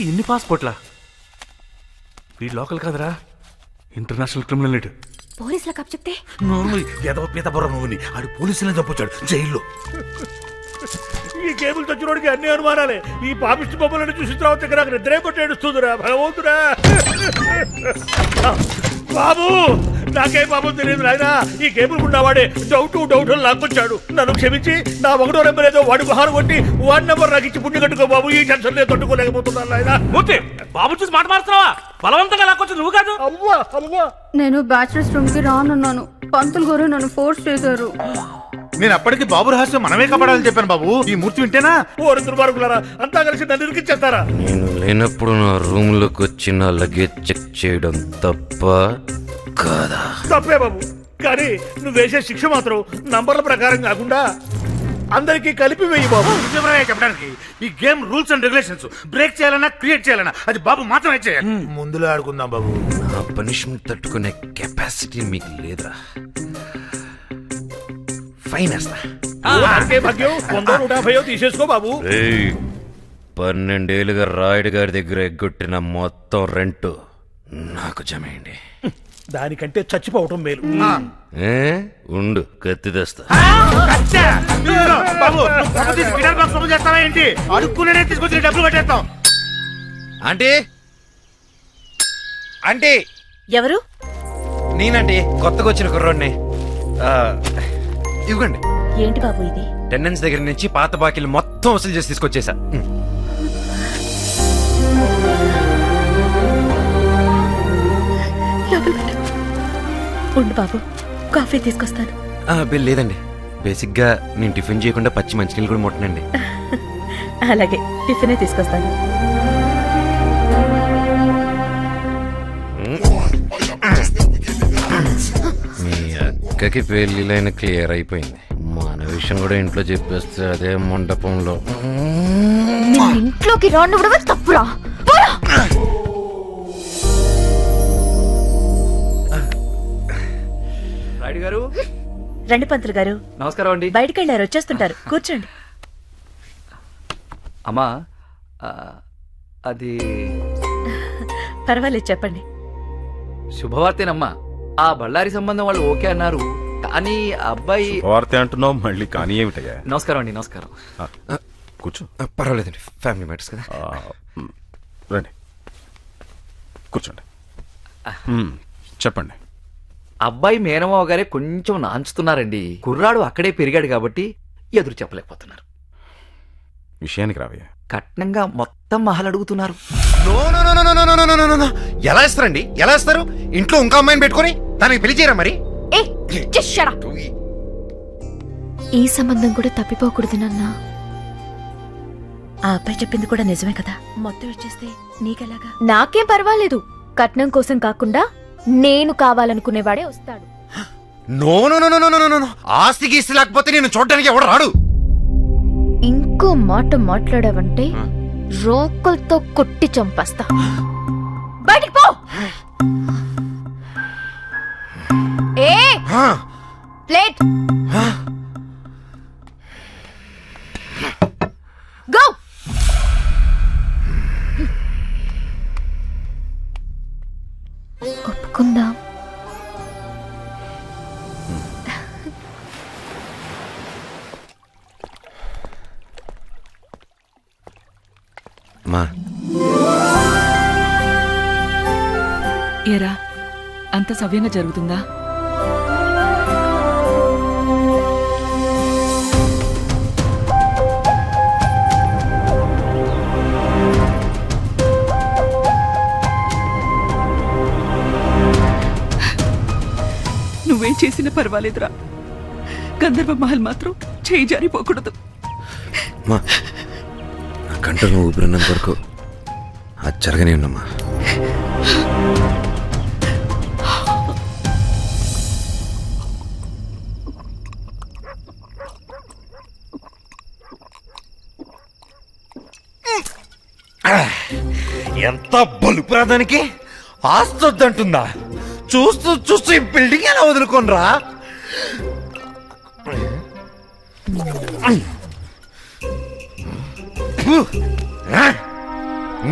ఇన్ని పాస్పోర్ట్లా? వీడు లోకల్ కాదురా, ఇంటర్నేషనల్ క్రిమినల్ లీడ్. పోలీసులకు అప్ చెప్తే నువ్వు ఎదవ పీతబుర్ర నువ్వుని ఆడు పోలీసులను చంపొచ్చాడు జైల్లో. ఈ కేబుల్ తెచ్చినోడికి అన్ని అనుమానాలే. ఈ పాపిష్టి బొమ్మలను చూసిన తర్వాత నాకు నిద్రే పట్టి ఏడుస్తుందిరా భగవంతుడా. బాబు నాకేం పాపం తెలియదు నాయన. ఈ కేబుల్ ఉన్నవాడే డౌట్ లాక్కొచ్చాడు. నన్ను క్షమించి నా 1వ నెంబర్ ఏదో వాడి మొహాలు కొట్టి 1 నెంబర్ నాకు ఇచ్చి పుణ్య కట్టుకో బాబు. ఈ టెన్షన్ నేను తట్టుకోలేకపోతున్నాను నాయన. మూర్తి, బాబు చూసి మాట మారుతున్నావా? బలవంతంగా లాక్కొచ్చు నువ్వు కాదు. అవ్వా అవ్వా, నేను బ్యాచిలర్స్ రూమ్ కి రానున్నాను. పంతులు గారు నన్ను ఫోర్స్ చేశారు. నేను అప్పటికి బాబు రహస్యం మనమే కాపాడాలని చెప్పాను బాబు. ఈ మూర్తి వింటేనా? ఓ దుర్మార్గులారా, అంతా కలిసి నన్ను ఇరికిచ్చేస్తారా? నేను లేనప్పుడు నా రూమ్ లోకి వచ్చి నా లగేజ్ చెక్ చేయడం తప్ప కాదా? తప్పే బాబు, కానీ నువ్వు వేసే శిక్ష మాత్రం నంబర్ల ప్రకారం కాకుండా అందరికీ కలిపి వేయి బాబు. చెప్పడానికి ఈ game rules and regulations break చేయాలన్నా క్రియేట్ చేయాలన్నా అది బాబు మాత్రమే చేయాలి. ముందులో ఆడుకుందాం బాబు. నా పనిష్మెంట్ తట్టుకునే కెపాసిటీ మీకు లేదురా. ఫైన్ వేస్తా. నాకే భాగ్యం 100-150 తీసేసుకో బాబు. 12 ఏళ్ళుగా రాయుడు గారి దగ్గర ఎగ్గొట్టిన మొత్తం రెంట్ నాకు జమేయండి. దానికంటే చచ్చిపోవటం మేలు. ఉండు, కత్తి తెస్తా. బాబు చేస్తావా ఏంటి? అడుక్కునే తీసుకొచ్చి డబ్బులు కట్టేస్తాం. Aunty, aunty. ఎవరు? నేనండి, కొత్తగా వచ్చిన కుర్రోడ్ని. ఇవ్వండి. ఏంటి బాబు ఇది? టెండెన్స్ దగ్గర నుంచి పాత బాకీలు మొత్తం వసూలు చేసి తీసుకొచ్చేసా. ఉండు బాబు, కాఫీ తీసుకొస్తాను. బిల్ లేదండి. బేసిక్ గా నేను టిఫిన్ చేయకుండా పచ్చి మంచినీళ్ళు కూడా ముట్టనండి. అలాగే, టిఫినే తీసుకొస్తాను. మీ అక్కకి పెళ్లిలైన క్లియర్ అయిపోయింది. మన విషయం కూడా ఇంట్లో చెప్పేస్తే అదే మండపంలో. ఇంట్లోకి రాను కూడా తప్పురా. రాయుడు గారు. రండి పంతులు గారు. నమస్కారం అండి. బయటికి వెళ్ళారు, వచ్చేస్తుంటారు. కూర్చోండి. అమ్మా, అది పర్వాలేదు, చెప్పండి. శుభవార్తేనమ్మా. ఆ బళ్ళారి సంబంధం వాళ్ళు ఓకే అన్నారు, కానీ అబ్బాయి. వార్త అంటున్నావు మళ్ళీ, కానీ ఏమిటయ్యా? నమస్కారం అండి. నమస్కారం. కూర్చో. పర్వాలేదండి, ఫ్యామిలీ మ్యాటర్స్ కదా. రండి, కూర్చోండి. చెప్పండి. అబ్బాయి మేనమావ గారే కొంచెం నాంచుతున్నారండి. కుర్రాడు అక్కడే పెరిగాడు కాబట్టి ఎదురు చెప్పలేకపోతున్నారు. విషయానికి రావయ్యా. కట్నంగా మొత్తం మహల్ అడుగుతున్నారు. ఎలా ఇస్తారండి? ఎలా ఇస్తారు? ఇంట్లో ఇంకా అమ్మాయిని పెట్టుకుని తనకి పెళ్లి చేయరా మరి? ఈ సంబంధం కూడా తప్పిపోకూడదు నాన్న. ఆ అబ్బాయి చెప్పింది కూడా నిజమే కదా. మొత్తం ఇచ్చేస్తే నీకెలాగా? నాకేం పర్వాలేదు. కట్నం కోసం కాకుండా నేను కావాలనుకునేవాడే వస్తాడు. No no no no no no. ఆస్తి గీస్తి లేకపోతే నేను చూడడానికి ఎవడు రాడు. ఇంకో మాట మాట్లాడావంటే రోకల్తో కొట్టి చంపేస్తా. బయటికి పో. ప్లేట్ గో. ఒప్పుకుందాం. మా ఏరా, అంత సవ్యంగా జరుగుతుందా? నువ్వేం చేసినా పర్వాలేదురా. గంధర్వ మహల్ మాత్రం చేయి జారిపోకూడదు. మా కంటను ఊపిరినంత వరకు అది జరగనే ఉన్నమ్మా. ఎంత బలుపురాదానికి ఆస్తొద్దంటుందా? చూస్తూ చూస్తూ ఈ బిల్డింగ్ ఎలా వదులుకోనరా?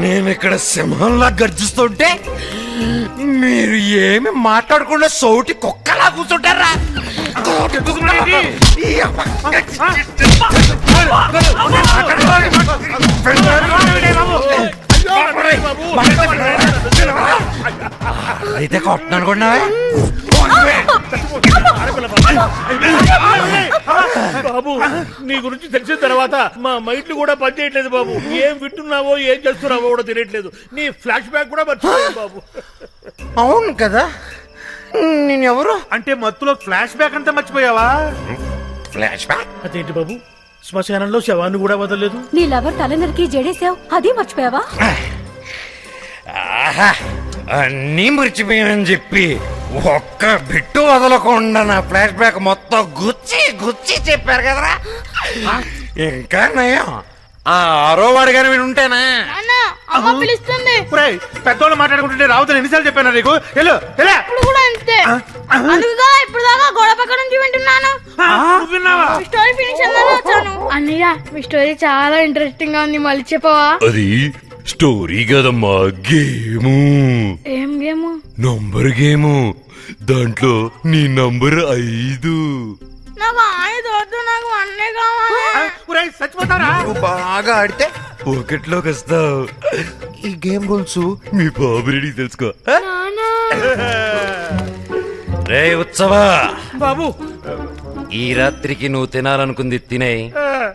నేను ఇక్కడ సింహంలా గర్జిస్తుంటే మీరు ఏమి మాట్లాడకుండా సౌటి కుక్కలా కూర్చుంటారా? అయితే కొట్టను అనుకున్నావే? బాబు, నీ గురించి తెలిసిన తర్వాత మా మైండ్లు కూడా పనిచేయట్లేదు బాబు. ఏం వింటున్నావో ఏం చేస్తున్నావో కూడా తెలియట్లేదు. నీ ఫ్లాష్ బ్యాక్ కూడా మర్చిపోయావు బాబు. అవును కదా, నేనెవరు? అంటే మత్తులో ఫ్లాష్ బ్యాక్ అంతా మర్చిపోయావా? Flash back? అదేంటి బాబు, శ్మశానంలో శవాన్ని కూడా వదలలేదు? నీ లవర్ తల నరికి జడేసావు, అది మర్చిపోయావా? ఆహా, అన్నీ మర్చిపోయానని చెప్పి ఒక్క బిట్టు వదలకుండా నా ఫ్లాష్ బ్యాక్ మొత్తం గుచ్చి గుచ్చి చెప్పారు కదరా. ఇంకా నయం, ఆ ఆరో వాడు గారు వీడు ఉంటేనా? పిలుస్తుంది. పెద్దోళ్ళు మాట్లాడుకుంటుంటే రావుతాను ఎన్నిసార్లు చెప్పాను నీకు? వెళ్ళు, వెళ్ళు. ఇప్పుడు కూడా అంతే. అందుకుగా ఇప్పుడు దాకా గోడ పక్క నుంచి వింటున్నాను. నువ్వు విన్నావా? స్టోరీ ఫినిష్ అన్నాను వచ్చాను. అన్నయ్య, మీ స్టోరీ చాలా ఇంట్రెస్టింగ్ గా ఉంది, మళ్ళీ చెప్పవా? అది స్టోరీ కదమ్మా, గేము. ఏం గేమ్? Number game. దాంట్లో నీ నంబర్ 5. నాకు 5 వద్దు, నాకు 1 కావాలి. చచ్చిపోతారా? నువ్వు బాగా ఆడితే పాకెట్లోకి వస్తావు. ఈ గేమ్ రూల్స్ మీ బాబురెడ్డికి తెలుసుకో. రే ఉత్సవా బాబు, ఈ రాత్రికి నువ్వు తినాలనుకుంది తినే,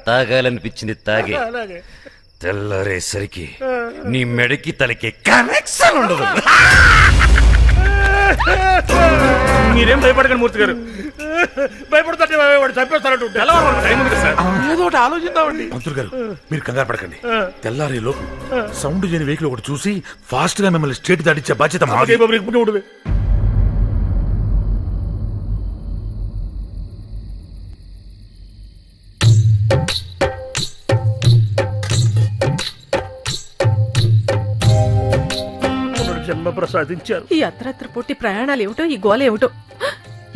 తాగాలనిపించింది తాగే. తెల్లారేసరికి నీ మెడకి తలకి కనెక్షన్ ఉండదు. మీరేం భయపడకండి మూర్తి గారు. భయపడతాంటే వాడు చంపేస్తారంటూ ఏదో ఒకటి ఆలోచిద్దామండి. మంత్రులు గారు, మీరు కంగారు పడకండి. తెల్లారే లోపు సౌండ్ చేయని వెహికల్ ఒకటి చూసి ఫాస్ట్ గా మిమ్మల్ని స్టేట్ దాటించే బాధ్యత మాది. జన్మ ప్రసాదించారు. ఈ అర్ధరాత్రి పూర్తి ప్రయాణాలు ఏమిటో, ఈ గోల ఏమిటో.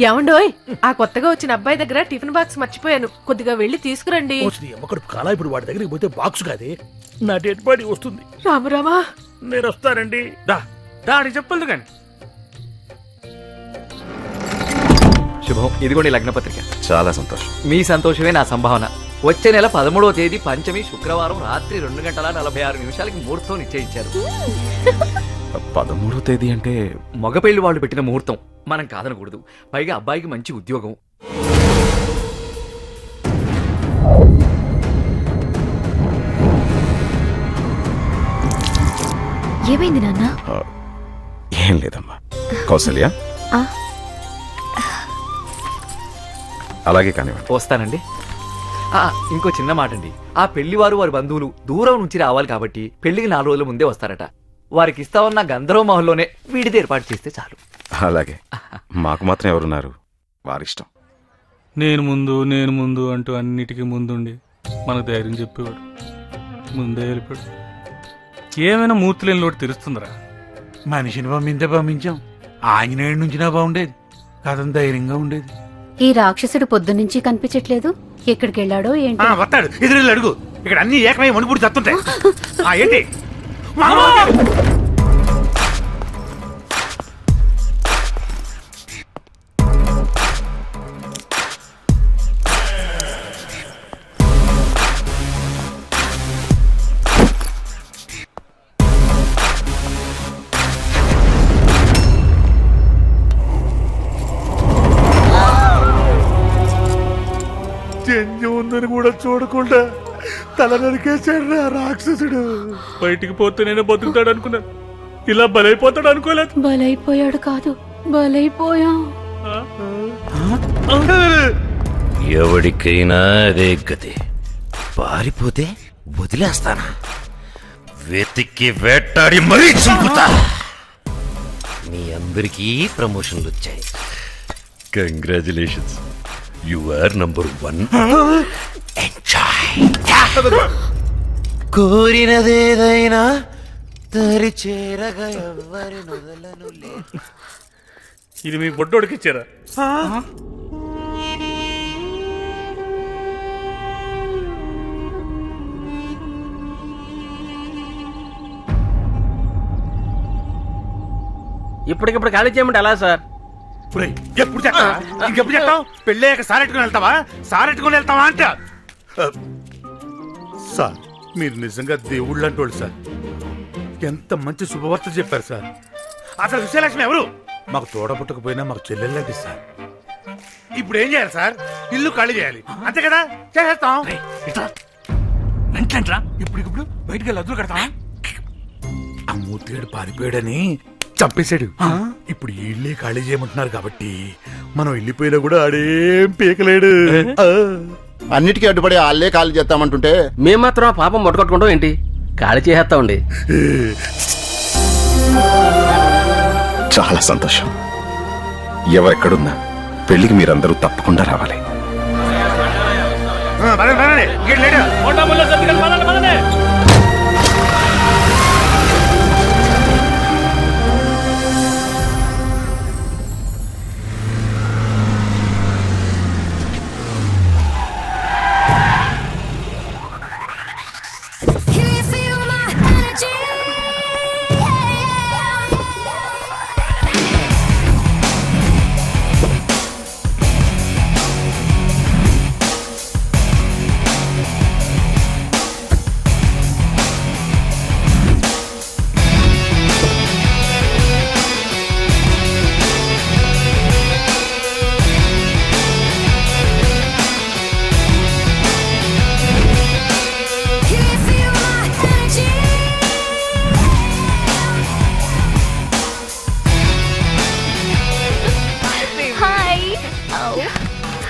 ఏమండోయ్, ఆ కొత్తగా వచ్చిన అబ్బాయి దగ్గర టిఫిన్ బాక్స్ మర్చిపోయాను, కొద్దిగా వెళ్ళి తీసుకురండి. అమ్మకడు కాలా, ఇప్పుడు వాడి దగ్గరికి పోతే బాక్స్ కాదే, నా డెడ్ బాడీ వస్తుంది. రామురామా, నేను వస్తానండి. దాడి చెప్పదు కానీ. శుభం, ఇదిగోండి లగ్నపత్రిక. చాలా సంతోషం. మీ సంతోషమే నా సంభావన. వచ్చే నెల 13వ తేదీ పంచమి శుక్రవారం రాత్రి 2:46 ముహూర్తం నిశ్చయించారు. 13వ తేదీ అంటే మగపెళ్లి వాళ్ళు పెట్టిన ముహూర్తం, మనం కాదనకూడదు. పైగా అబ్బాయికి మంచి ఉద్యోగం. ఏమైంది నాన్న? ఏం లేదమ్మా. కౌసల్య, అలాగే కానివ్వండి. వస్తానండి. ఇంకో చిన్న మాట అండి, ఆ పెళ్లివారు వారి బంధువులు దూరం నుంచి రావాలి కాబట్టి పెళ్లికి 4 రోజుల ముందే వస్తారట. వారికి ఇస్తామన్న గంధర్వ మహల్లోనే వీడిది ఏర్పాటు చేస్తే చాలు. అలాగే, మాకు మాత్రం ఎవరున్నారు, వారిష్టం. నేను ముందు అంటూ అన్నిటికీ ముందుండి మనకు ధైర్యం చెప్పేవాడు. ముందే వెళ్ళిపోయాడు. ఏమైనా మూర్తులేని లోటు తెలుస్తుందిరా. మనిషిని పంపించాం. ఆంజనేయుడి నుంచినా బాగుండేది, కథం ధైర్యంగా ఉండేది. ఈ రాక్షసుడు పొద్దున్నుంచి కనిపించట్లేదు, ఎక్కడికి వెళ్ళాడో ఏంటి? వస్తాడు, ఎదురు అడుగు. ఇక్కడ అన్ని ఏకమై మణిపూడి చత్తుంటాయి. ఏంటి? జంజి ఉందని కూడా చూడకుండా తల నరికేశాడు రాక్షసుడు. బయటికి పోతే నేను బతుకుతాడు అనుకున్నాను, ఇలా బలైపోతాడు అనుకోలేదు. బలైపోయాడు కాదు, బలైపోయా. ఎవడికైనా అదే గతి. పారిపోతే వదిలేస్తానా, వెతికి వేటాడి మరీ చంపుతా. మీ అందరికీ ప్రమోషన్లు వచ్చాయి. Congratulations, you are number 1. Enjoy. కోరినదేదైనా తరి చేరగా ఎవ్వరి నొదలను లేదు. ఇది మీ బొడ్డోడికి ఇచ్చారా? ఇప్పటికిప్పుడు ఖాళీ చేయమంటే ఎలా సార్? ఒరేయ్, ఎప్పుడు చెప్తావా? ఇంకెప్పుడు చెప్తావు? పెళ్ళయ్యాక సారెట్టుకుని వెళ్తావా? సారెట్టుకుని వెళ్తావా అంట. సార్ మీరు నిజంగా దేవుళ్ళు అంటోళ్ళు సార్. ఎంత మంచి శుభవార్త చెప్పారు సార్. అసలు విజయలక్ష్మి ఎవరు? మాకు తోడబుట్టకపోయినా మాకు చెల్లెళ్ళండి సార్. ఇప్పుడు ఏం చేయాలి సార్? ఇల్లు ఖాళీ చేయాలి అంతే కదా? చేసేస్తాం. ఇప్పుడు బయటికి వెళ్ళి అదులు కడతాం. ఆ మూతిగాడు పారిపోయాడని చంపేశాడు. ఇప్పుడు ఇల్లే ఖాళీ చేయమంటున్నారు కాబట్టి మనం వెళ్ళిపోయినా కూడా ఆడేం పీకలేడు. అన్నిటికీ అడ్డుపడి వాళ్ళే ఖాళీ చేస్తామంటుంటే మేము మాత్రం ఆ పాపం మొట్టకొట్టుకుంటాం ఏంటి? ఖాళీ చేసేస్తామండి. చాలా సంతోషం. ఎవరెక్కడున్నా పెళ్లికి మీరందరూ తప్పకుండా రావాలి.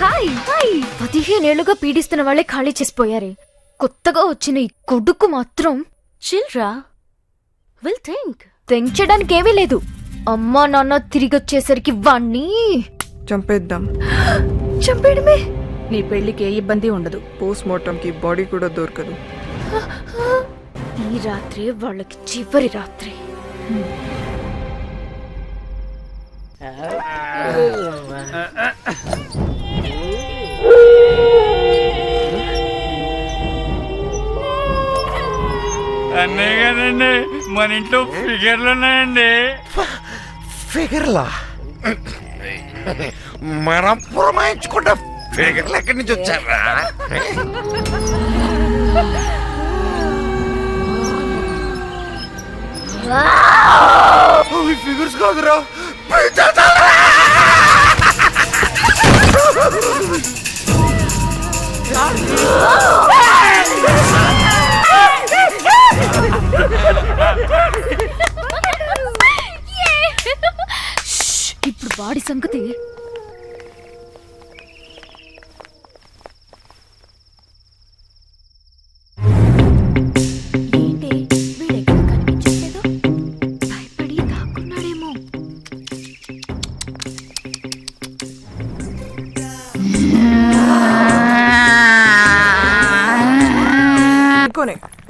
హాయ్ హాయ్ 15 ఏళ్లుగా పీడిస్తున్న వాళ్ళే ఖాళీ చేసిపోయారే. కొత్తగా వచ్చిన ఈ కొడుకు మాత్రం చిల్రా విల్ థింక్ తెంచడానికి ఏమీ లేదు. అమ్మా నాన్న తిరిగి వచ్చేసరికి వాణ్ణి చంపేద్దాం. చంపేయడమే. నీ పెళ్లికి ఏ ఇబ్బంది ఉండదు. పోస్ట్ మార్టం కి బాడీ కూడా దొరకదు. ఈ రాత్రి వాళ్ళకి చివరి రాత్రి. అన్నయ్య గారండి, మన ఇంట్లో ఫిగర్లు ఉన్నాయండి. ఫిగర్లా? మనం పురమాయించుకుంటా ఫిగర్లు ఎక్కడి నుంచి వచ్చారా? ఫిగర్స్ కాదురా, ఇప్పుడు వాడి సంగతి. ఏంటి వీడెక్కడ కనిపించట్లేదు? భయపడి దాక్కున్నాడేమో.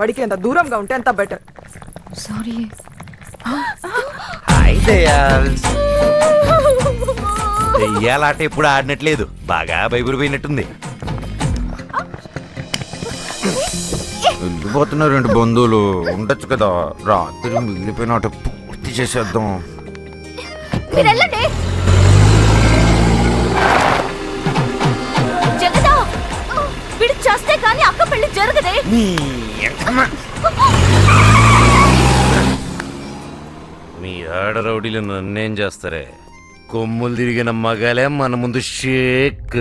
వాడికి ఎంత దూరంగా ఉంటే అంత బెటర్. సారీ. దెయ్యాలాట ఎప్పుడు ఆడినట్లేదు, బాగా భయపడిపోయినట్టుంది. వెళ్ళిపోతున్నారు రెండు బంధువులు, ఉండొచ్చు కదా, రాత్రి మిగిలిపోయినట్టు పూర్తి చేసేద్దాం. జగదా, వీడు చేస్తే కానీ అక్క పెళ్లి జరగదే. మీ ఆడ రౌడీలు నన్నేం చేస్తారే? కొమ్ములు తిరిగిన మగాలే మన ముందు షేక్.